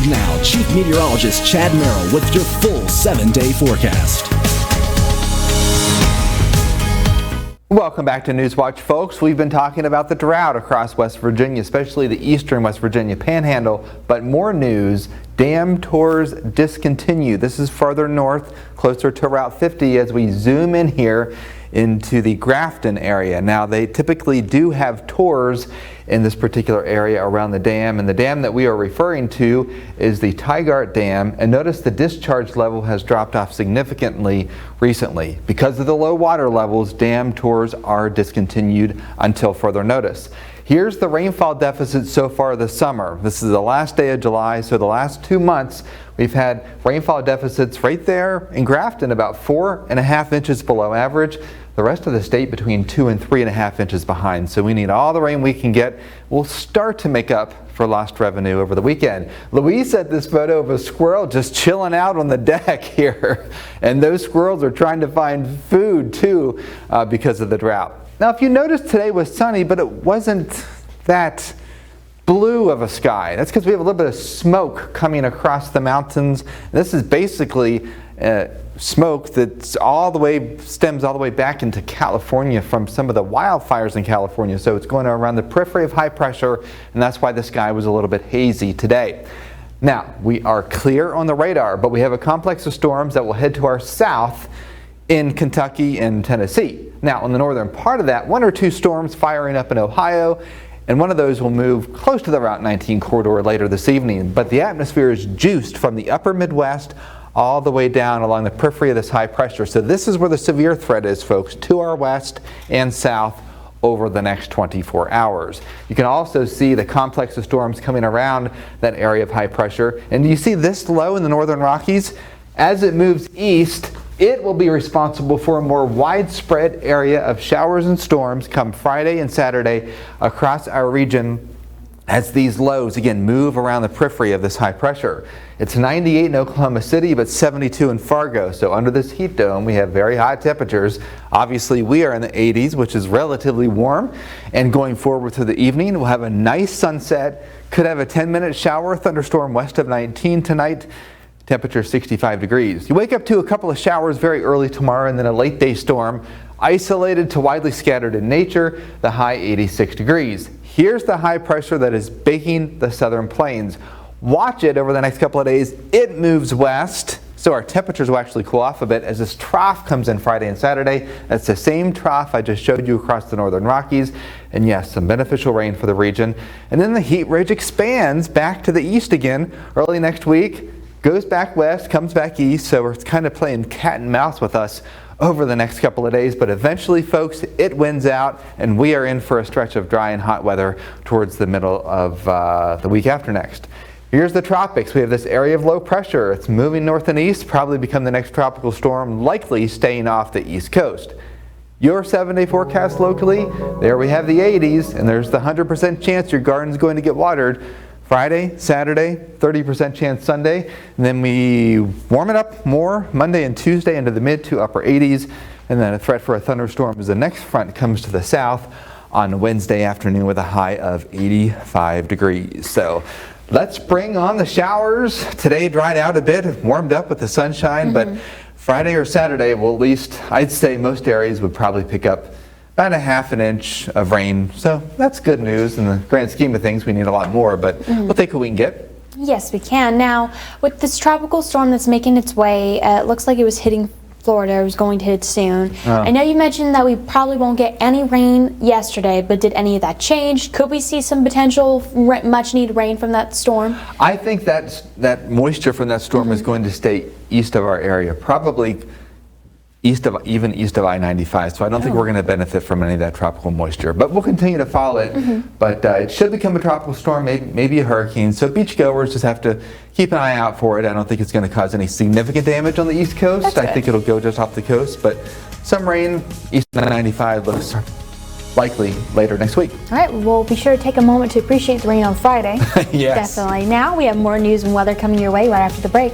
Now, Chief Meteorologist Chad Merrill with your full 7-day forecast. Welcome back to Newswatch, folks. We've been talking about the drought across West Virginia, especially the eastern West Virginia panhandle. But more news, dam tours discontinued. This is farther north, closer to Route 50 as we zoom in here into the Grafton area. Now, they typically do have tours in this particular area around the dam, and the dam that we are referring to is the Tigard Dam. And notice the discharge level has dropped off significantly recently. Because of the low water levels, dam tours are discontinued until further notice. Here's the rainfall deficit so far this summer. This is the last day of July, so the last 2 months we've had rainfall deficits right there in Grafton, about 4.5 inches below average. The rest of the state between 2 and 3.5 inches behind. So we need all the rain we can get. We'll start to make up for lost revenue over the weekend. Louise sent this photo of a squirrel just chilling out on the deck here. And those squirrels are trying to find food too because of the drought. Now, if you notice, today was sunny, but it wasn't that blue of a sky. That's because we have a little bit of smoke coming across the mountains. This is basically smoke that stems all the way back into California from some of the wildfires in California. So it's going around the periphery of high pressure, and that's why the sky was a little bit hazy today. Now, we are clear on the radar, but we have a complex of storms that will head to our south in Kentucky and Tennessee. Now, on the northern part of that, 1 or 2 storms firing up in Ohio, and one of those will move close to the Route 19 corridor later this evening. But the atmosphere is juiced from the upper Midwest all the way down along the periphery of this high pressure. So this is where the severe threat is, folks, to our west and south over the next 24 hours. You can also see the complex of storms coming around that area of high pressure. And do you see this low in the northern Rockies? As it moves east, it will be responsible for a more widespread area of showers and storms come Friday and Saturday across our region as these lows again move around the periphery of this high pressure. It's 98 in Oklahoma City, but 72 in Fargo. So under this heat dome, we have very hot temperatures. Obviously, we are in the 80s, which is relatively warm. And going forward through the evening, we'll have a nice sunset. Could have a 10-minute shower thunderstorm west of 19 tonight. Temperature 65 degrees. You wake up to a couple of showers very early tomorrow and then a late day storm, isolated to widely scattered in nature, the high 86 degrees. Here's the high pressure that is baking the southern plains. Watch it over the next couple of days. It moves west, so our temperatures will actually cool off a bit as this trough comes in Friday and Saturday. That's the same trough I just showed you across the northern Rockies. And yes, some beneficial rain for the region. And then the heat ridge expands back to the east again early next week. Goes back west, comes back east, so it's kind of playing cat and mouse with us over the next couple of days. But eventually, folks, it wins out, and we are in for a stretch of dry and hot weather towards the middle of the week after next. Here's the tropics. We have this area of low pressure. It's moving north and east, probably become the next tropical storm, likely staying off the east coast. Your 7-day forecast locally, there we have the 80s, and there's the 100% chance your garden's going to get watered. Friday, Saturday, 30% chance Sunday, and then we warm it up more Monday and Tuesday into the mid to upper 80s, and then a threat for a thunderstorm as the next front comes to the south on Wednesday afternoon with a high of 85 degrees. So let's bring on the showers. Today dried out a bit, warmed up with the sunshine, but Friday or Saturday, well, at least I'd say most areas would probably pick up about 1/2 inch of rain. So that's good news. In the grand scheme of things, we need a lot more, but we'll take what we can get. Yes, we can. Now, with this tropical storm that's making its way, it looks like it was hitting Florida. It was going to hit soon. I know you mentioned that we probably won't get any rain yesterday, but did any of that change? Could we see some potential much needed rain from that storm? I think that moisture from that storm is going to stay east of our area, probably east of I-95, so I don't think we're going to benefit from any of that tropical moisture. But we'll continue to follow it. But it should become a tropical storm, maybe a hurricane. So beachgoers just have to keep an eye out for it. I don't think it's going to cause any significant damage on the East Coast. I think it'll go just off the coast. But some rain east of I-95 looks likely later next week. All right, we'll be sure to take a moment to appreciate the rain on Friday. Yes. Definitely. Now we have more news and weather coming your way right after the break.